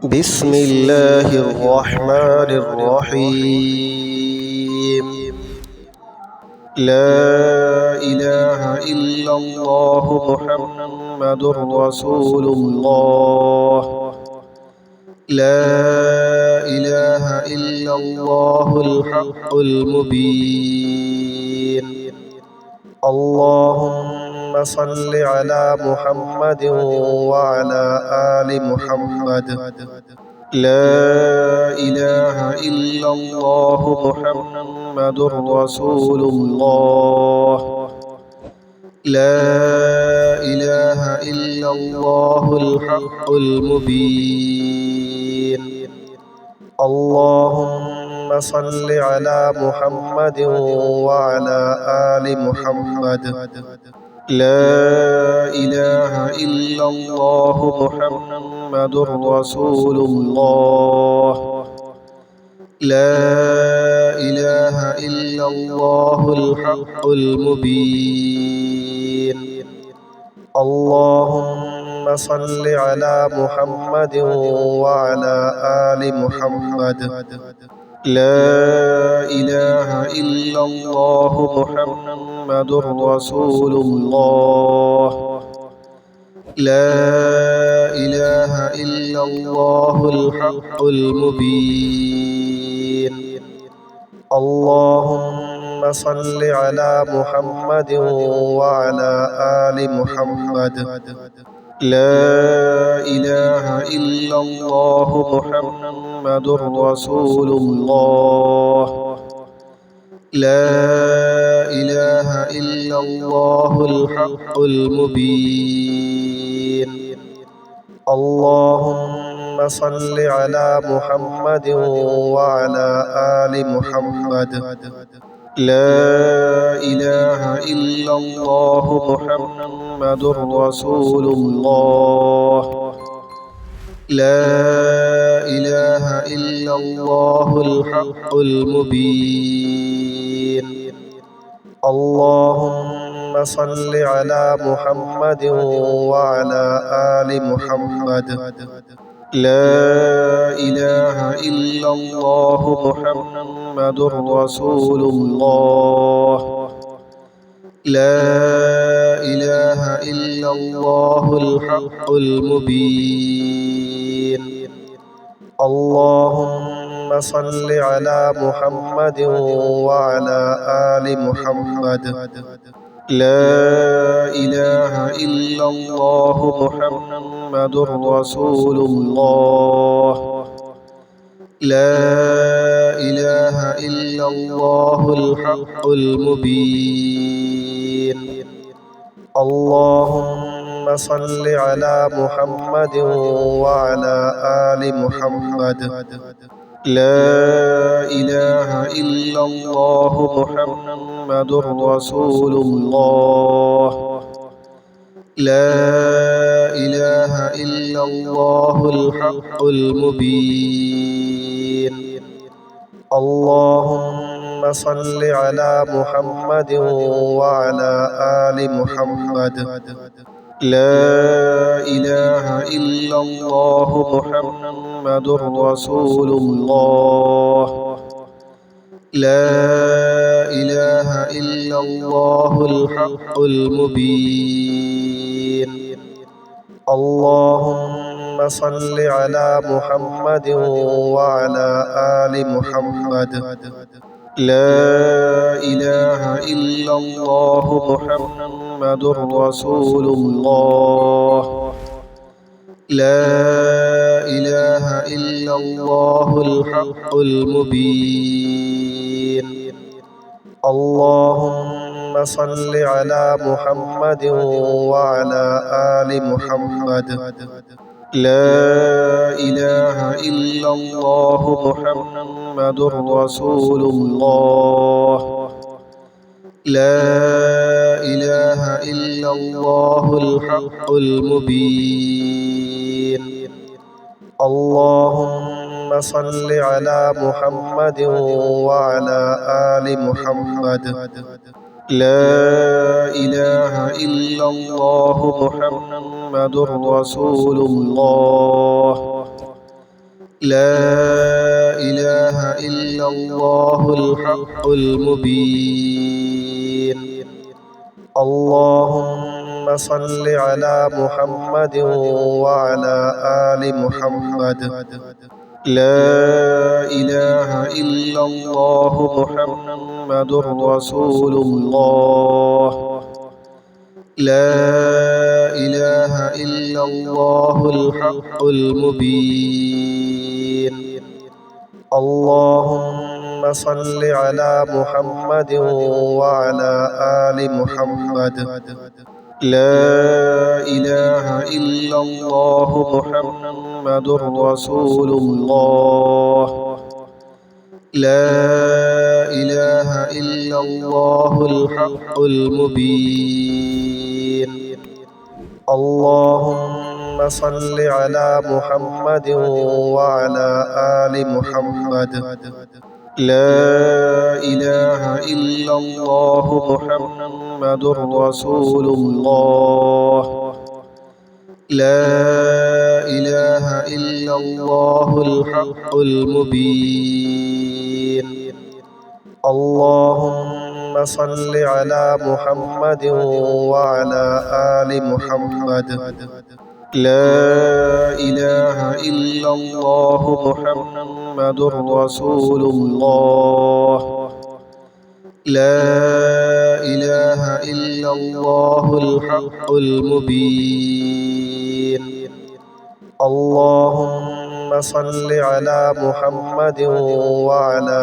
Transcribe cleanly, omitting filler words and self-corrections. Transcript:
بسم الله الرحمن الرحيم. لا إله إلا الله محمد رسول الله. لا إله إلا الله الحق المبين. اللهم صل على محمد وعلى آل محمد. لا إله إلا الله محمد رسول الله. لا إله إلا الله الحق المبين. اللهم صل على محمد وعلى آل محمد. لا إله إلا الله محمد رسول الله. لا إله إلا الله الحق المبين. اللهم صل على محمد وعلى آل محمد. لا إله إلا الله محمد رسول الله. لا إله إلا الله الحق المبين. اللهم صل على محمد وعلى آل محمد. لا إله إلا الله محمد رسول الله. لا إله إلا الله الحق المبين. اللهم صل على محمد وعلى آل محمد. لا إله إلا الله محمد رسول الله. لا إله إلا الله الحق المبين. اللهم صل على محمد وعلى آل محمد. لا إله إلا الله محمد رسول الله. لا إله إلا الله الحق المبين. اللهم صل على محمد وعلى آل محمد. لا إله إلا الله محمد رسول الله. لا إله إلا الله الحق المبين. اللهم صل على محمد وعلى آل محمد. لا إله إلا الله محمد رسول الله. لا إله إلا الله الحق المبين. اللهم صل على محمد وعلى آل محمد. لا إله إلا الله محمد رسول الله. لا إله إلا الله الحق المبين. اللهم صل على محمد وعلى آل محمد. لا إله إلا الله محمد رسول الله. لا إله إلا الله الحق المبين. اللهم صل على محمد وعلى آل محمد. لا إله إلا الله محمد رسول الله. لا إله إلا الله الحق المبين. اللهم صل على محمد وعلى آل محمد. لا إله إلا الله محمد رسول الله. لا إله إلا الله الحق المبين اللهم صل على محمد وعلى آل محمد لا إله إلا الله محمد رسول الله لا إله إلا الله الحق المبين اللهم صل على محمد وعلى آل محمد لا إله إلا الله محمد رسول الله لا إله إلا الله الحق المبين اللهم صل على محمد وعلى آل محمد لا إله إلا الله محمد رسول الله لا إله إلا الله الحق المبين اللهم صل على محمد وعلى آل محمد لا إله إلا الله محمد رسول الله لا إله إلا الله الحق المبين اللهم صل على محمد وعلى